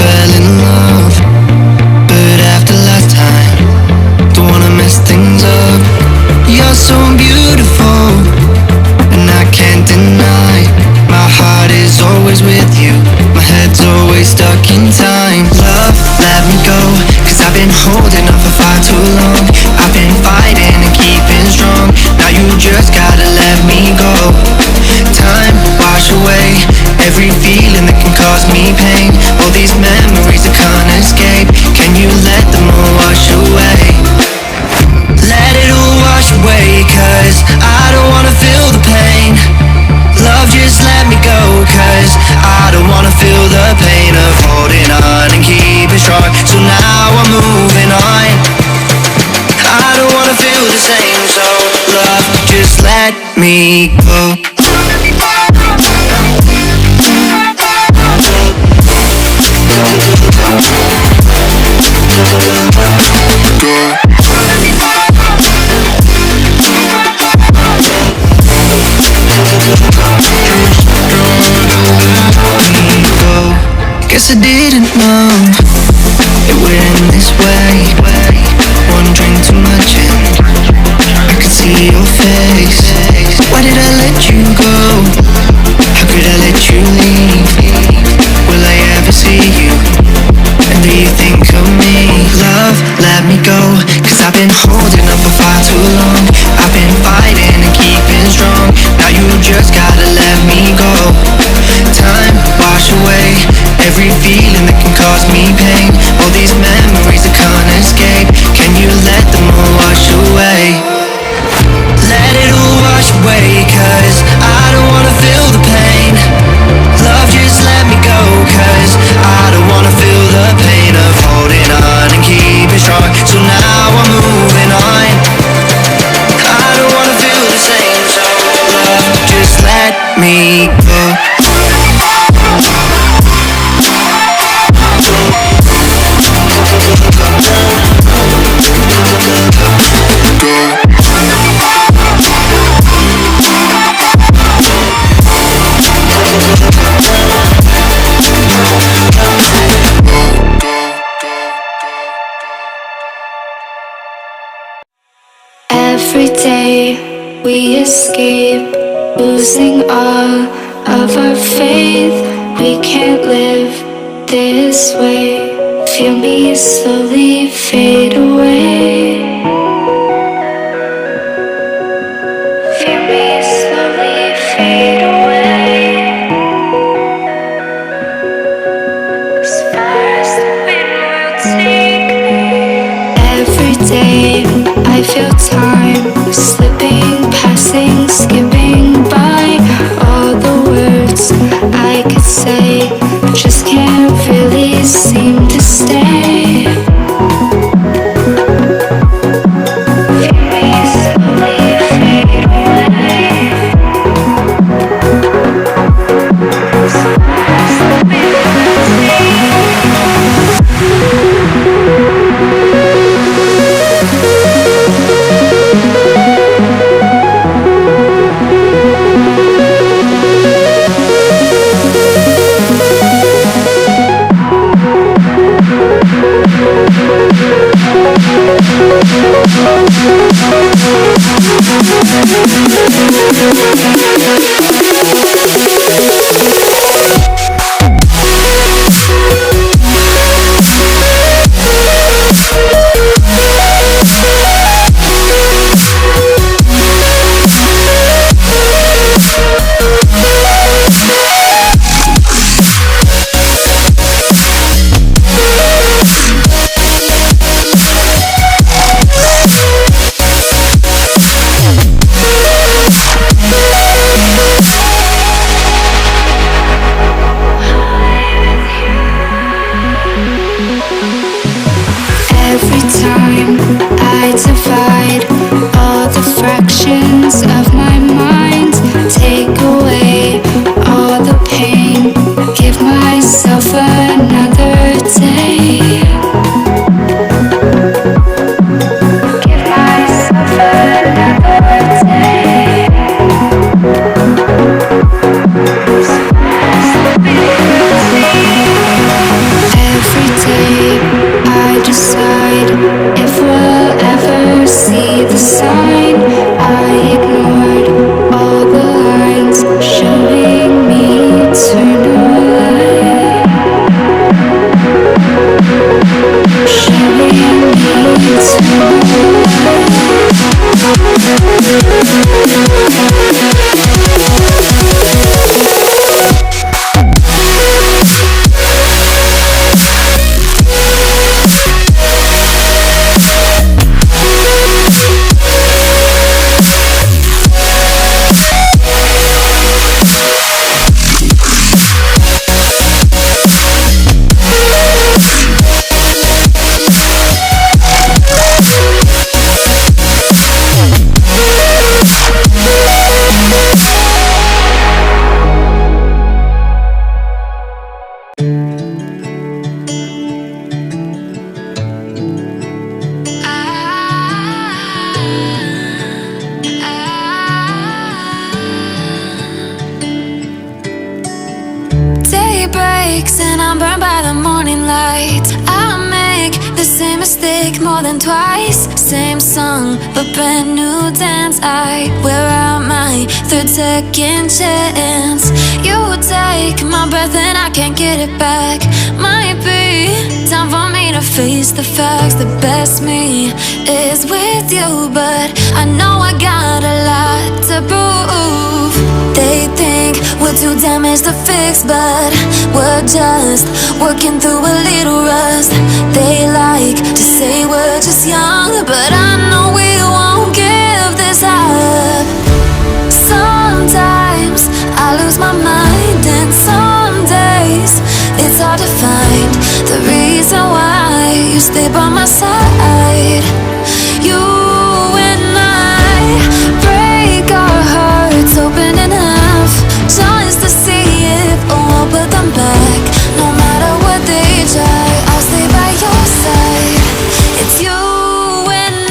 fell in love, but after last time, don't wanna mess things up. You're so beautiful, and I can't deny. My heart is always with you, my head's always stuck in time. Love, let me go, cause I've been holding on for far too long. I've been fighting and keeping strong, now you just gotta let me go. Time, wash away every feeling that can cause me pain. All these memories I can't escape, can you let them all wash away? Let it all wash away, cause I don't wanna feel the pain. Love, just let me go, cause I don't wanna feel the pain of holding on and keeping strong. So now I'm moving on, I don't wanna feel the same. So love, just let me go. Guess I didn't know it would end this way. One drink too much and I could see your face. Why did I let you go? How could I let you leave? Will I ever see you? And do you think of me? Love, let me go, cause I've been holding on for far too long. I've been fighting and keeping strong, now you just gotta let me go. Time, wash away every feeling that can cause me pain. All these memories I can't escape, can you let them all wash away? Let it all wash away, cause I don't wanna feel the pain. Love, just let me go, cause I don't wanna feel the pain of holding on and keeping strong. So now I'm moving on, I don't wanna feel the same. So love, just let me go. Every day we escape, losing all of our faith. We can't live this way. Feel me slowly fade away. Feel me slowly fade away. As far as the wind will take me. Every day I feel time slipping, passing, skipping by. All the words I could say just can't really seem to stay. Feel me slowly fade away. As far as the wind will take If we'll ever see the sign, I ignored all the lines showing me eternal light. Showing me eternal light. Day breaks and I'm burned by the morning light. I make the same mistake more than twice. Same song, but brand new dance. I wear out my third second chance. You take my breath and I can't get it back. Might be time for me to face the facts. The best me is with you, but I know I got a lot to prove. They think we're too damaged to fix, but we're just working through a little rust. They like to say we're just young, but I know we won't give this up. Sometimes I lose my mind, and some days it's hard to find the reason why you stay by my side. You and I break our hearts open enough just to see if we'll put them back. No matter what they try, I'll stay by your side. It's you and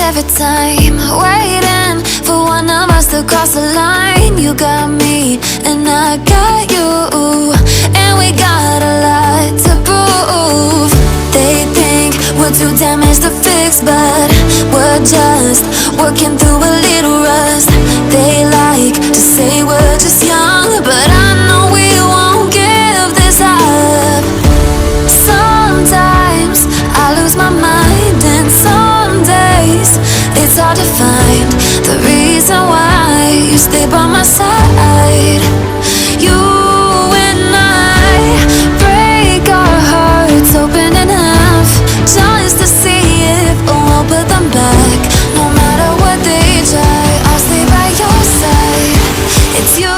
every time, waiting for one of us to cross the line. You got me and I got you, and we got a lot to prove. They think we're too damaged to fix, but we're just working through a little rust. They like to say we're just young, but I know we won't give this up. Sometimes I lose my mind, and some days it's hard to find the reason why you stay by my side. You and I break our hearts open enough just to see if we'll put them back. No matter what they try, I'll stay by your side. It's you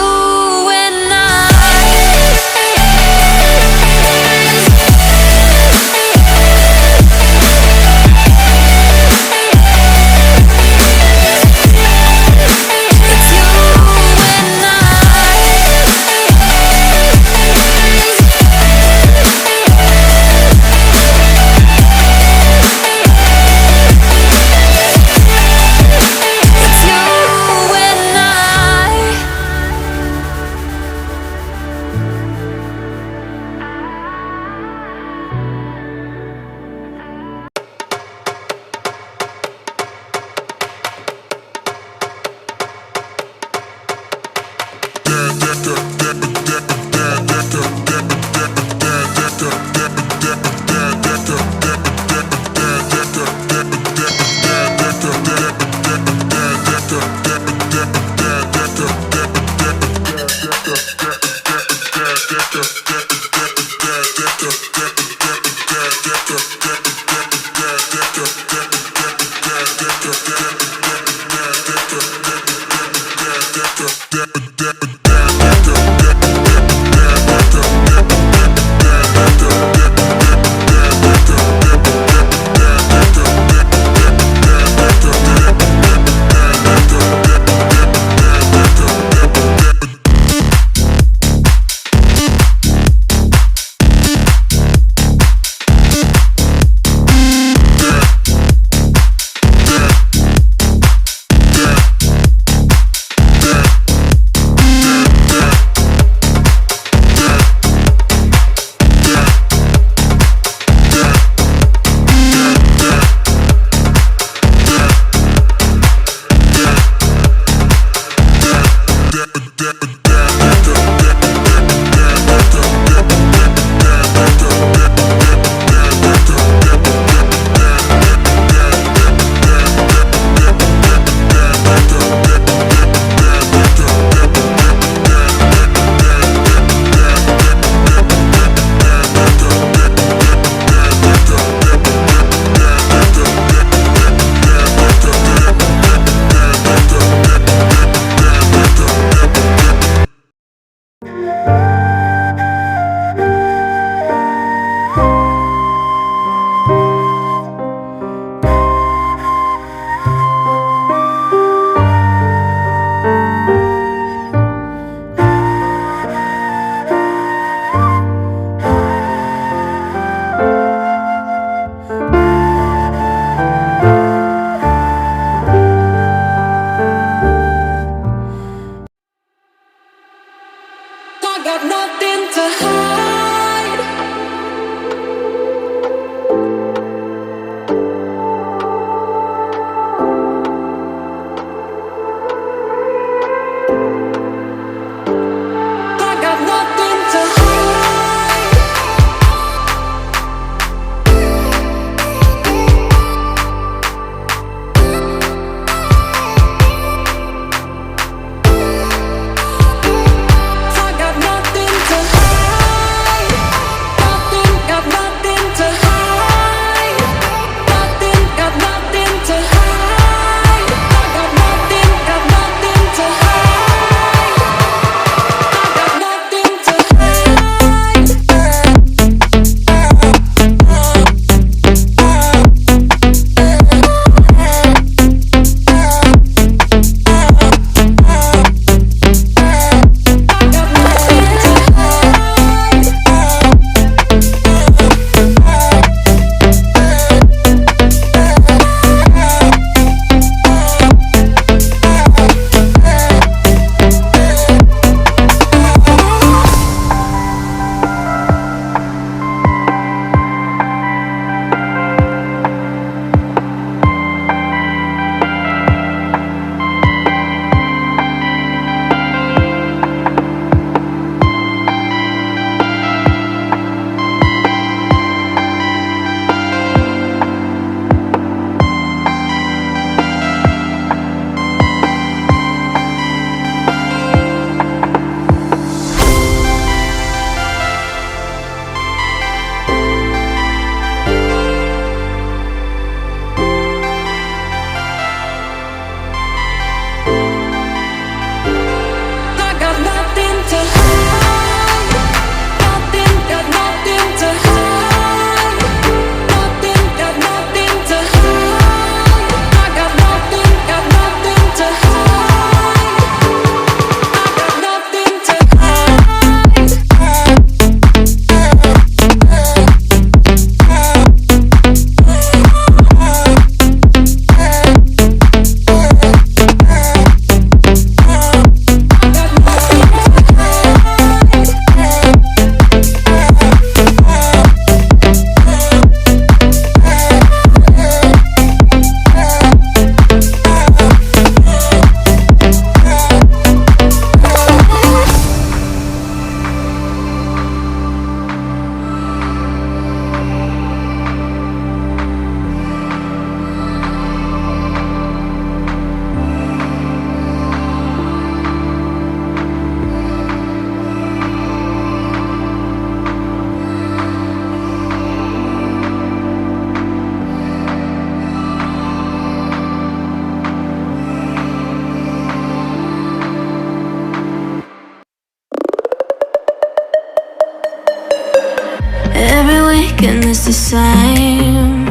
it's the same.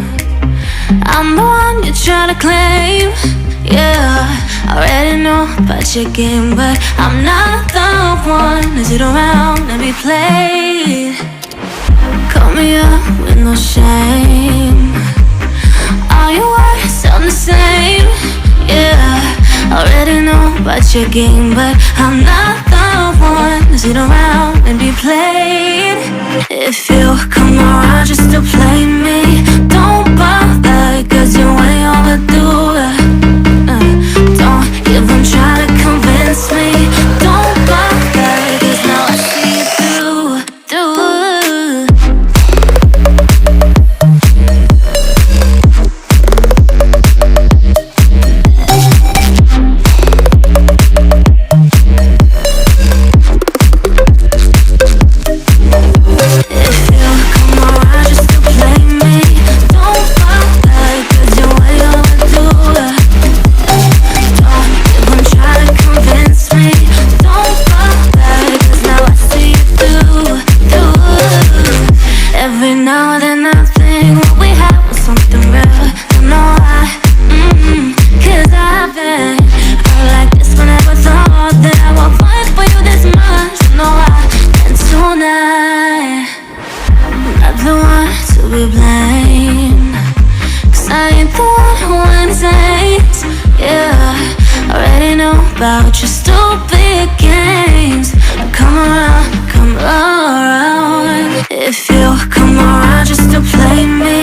I'm the one you try to claim. Yeah, I already know about your game, but I'm not the one to sit around and be played. Call me up with no shame. All your words sound the same. Yeah, I already know about your game, but I'm not the one to sit around and be played. If you come around just to play me, don't bother, cause you ain't overdue. Don't even try to convince me. Don't bother, cause now I see you through. About your stupid games. Come around, come around. If you come around just to play me,